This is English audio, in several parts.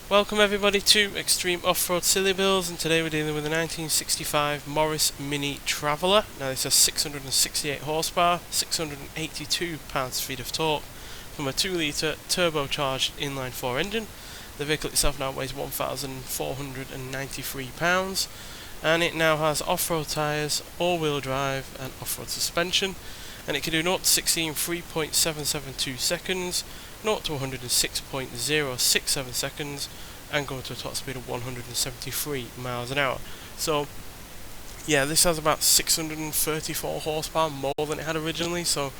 Welcome everybody to Extreme Off-Road Silly Bills, and today we're dealing with a 1965 Morris Mini Traveller. Now this has 668 horsepower, 682 pounds-feet of torque from a 2 litre turbocharged inline-4 engine. The vehicle itself now weighs 1,493 pounds, and it now has off-road tyres, all-wheel drive and off-road suspension, and it can do 0 to 60 in 3.772 seconds, 0 to 106.067 seconds, and go to a top speed of 173 miles an hour. So yeah, this has about 634 horsepower more than it had originally, so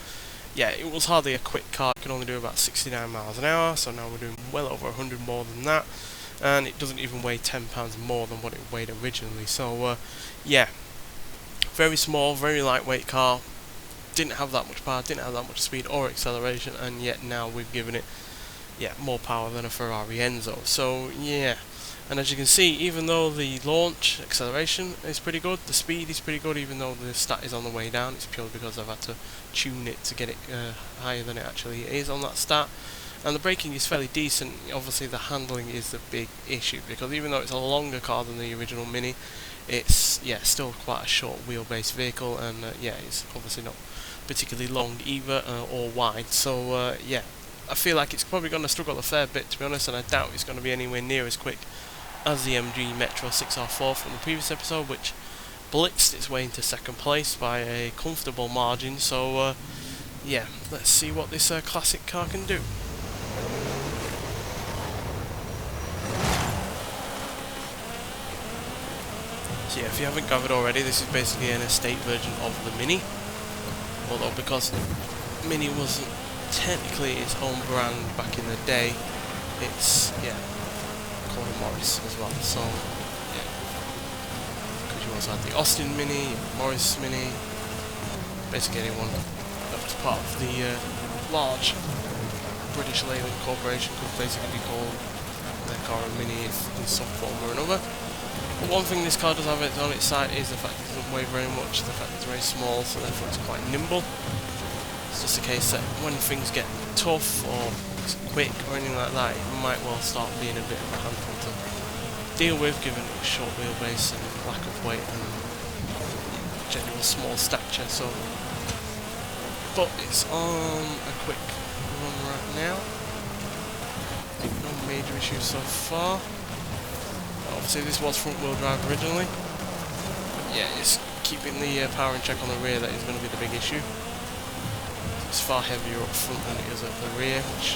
yeah, it was hardly a quick car. It could only do about 69 miles an hour, so now we're doing well over 100 more than that, and it doesn't even weigh 10 pounds more than what it weighed originally. So yeah, very small, very lightweight car. Didn't have that much power, didn't have that much speed or acceleration, and yet now we've given it more power than a Ferrari Enzo. So yeah, and as you can see, even though the launch acceleration is pretty good, the speed is pretty good, even though the stat is on the way down. It's purely because I've had to tune it to get it higher than it actually is on that stat. And the braking is fairly decent. Obviously the handling is the big issue, because even though it's a longer car than the original Mini, it's still quite a short wheelbase vehicle, and it's obviously not particularly long either or wide. So yeah, I feel like it's probably going to struggle a fair bit, to be honest, and I doubt it's going to be anywhere near as quick as the MG Metro 6R4 from the previous episode, which blitzed its way into second place by a comfortable margin. So yeah, let's see what this classic car can do. So yeah, if you haven't gathered already, this is basically an estate version of the Mini, although because Mini wasn't technically its own brand back in the day, it's called a Morris as well. So yeah, because you also had the Austin Mini, Morris Mini, basically anyone that was part of the large British Leyland Corporation could basically be called their car a Mini in some form or another. But one thing this car does have on its side is the fact it doesn't weigh very much, the fact it's very small, so therefore it's quite nimble. It's just a case that when things get tough or quick or anything like that, it might well start being a bit of a handful to deal with, given its short wheelbase and lack of weight and general small stature. So, but it's on a quick run right now. No major issues so far. Obviously this was front wheel drive originally. Yeah, it's keeping the power in check on the rear that is going to be the big issue. It's far heavier up front than it is at the rear, which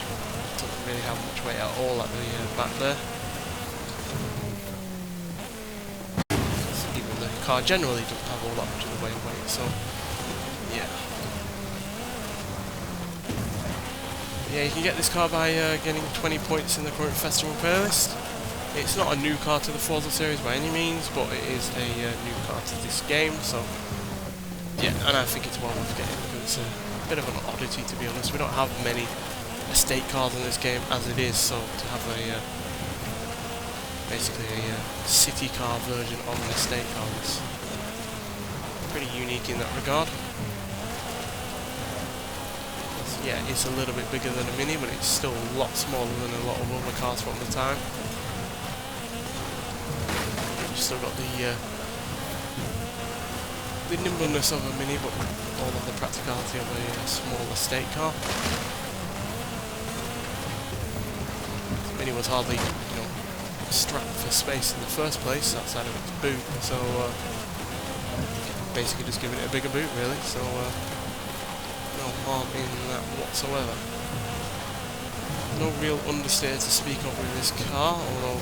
doesn't really have much weight at all at the back there. Even the car generally doesn't have all that much of the weight, so yeah. Yeah, you can get this car by getting 20 points in the current festival playlist. It's not a new car to the Forza series by any means, but it is a new car to this game, so yeah, and I think it's well worth getting, because it's a bit of an oddity, to be honest. We don't have many estate cars in this game as it is, so to have a basically a city car version of an estate car is pretty unique in that regard. Yeah, it's a little bit bigger than a Mini, but it's still a lot smaller than a lot of other cars from the time. You've still got the nimbleness of a Mini, but all of the practicality of a small estate car. The Mini was hardly, strapped for space in the first place outside of its boot, so basically just giving it a bigger boot, really. So no harm in that whatsoever. No real understeer to speak of with this car, although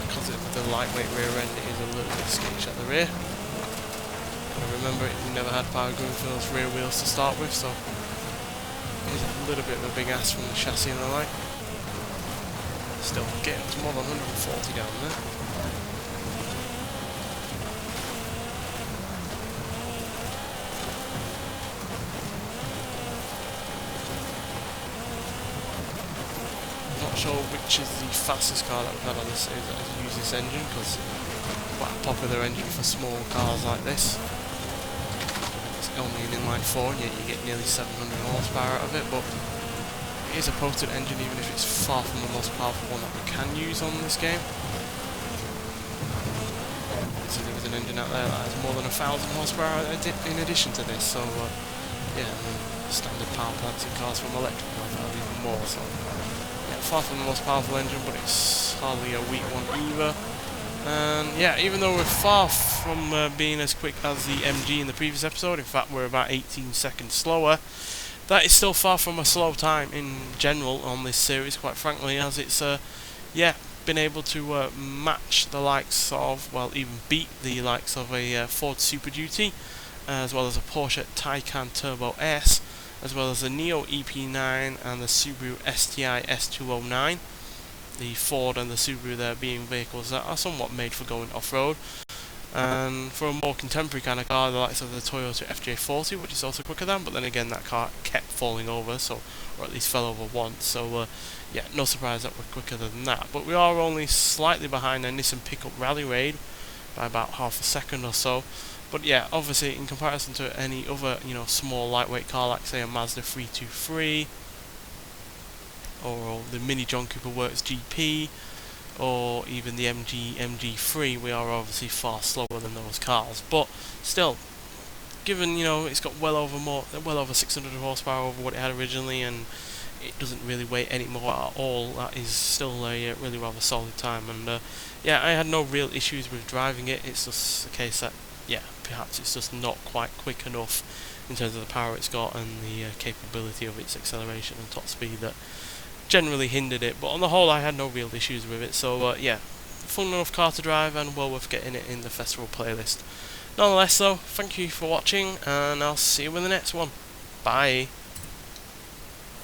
because of the lightweight rear end, it is a little bit skittish at the rear. And remember, it never had power going for those rear wheels to start with, so it is a little bit of a big ass from the chassis and the like. Still getting up to more than 140 down there. Not sure which is the fastest car that we've had on this series that has used this engine, because it's quite a popular engine for small cars like this. It's only an inline 4, and yet you get nearly 700 horsepower out of it, but it is a potent engine, even if it's far from the most powerful one that we can use on this game. So there is an engine out there that has more than 1,000 horsepower in addition to this, so yeah, standard power plants in cars from electric cars have even more, so yeah, far from the most powerful engine, but it's hardly a weak one either. And yeah, even though we're far from being as quick as the MG in the previous episode, in fact we're about 18 seconds slower, that is still far from a slow time in general on this series, quite frankly, as it's yeah, been able to match the likes of, well, even beat the likes of a Ford Super Duty, as well as a Porsche Taycan Turbo S, as well as the Neo EP9 and the Subaru STI S209. The Ford and the Subaru there being vehicles that are somewhat made for going off-road. And for a more contemporary kind of car, the likes of the Toyota FJ40, which is also quicker than, but then again that car kept falling over, so, or at least fell over once, so yeah, no surprise that we're quicker than that. But we are only slightly behind a Nissan Pickup Rally Raid by about half a second or so. But yeah, obviously in comparison to any other, you know, small lightweight car like say a Mazda 323 or the Mini John Cooper Works GP or even the MG3, we are obviously far slower than those cars. But still, given, you know, it's got well over 600 horsepower over what it had originally, and it doesn't really weigh any more at all, that is still a really rather solid time. And yeah, I had no real issues with driving it. It's just a case that, yeah, perhaps it's just not quite quick enough in terms of the power it's got and the capability of its acceleration and top speed that generally hindered it. But on the whole, I had no real issues with it. So yeah, fun enough car to drive and well worth getting it in the festival playlist. Nonetheless though, thank you for watching, and I'll see you in the next one. Bye.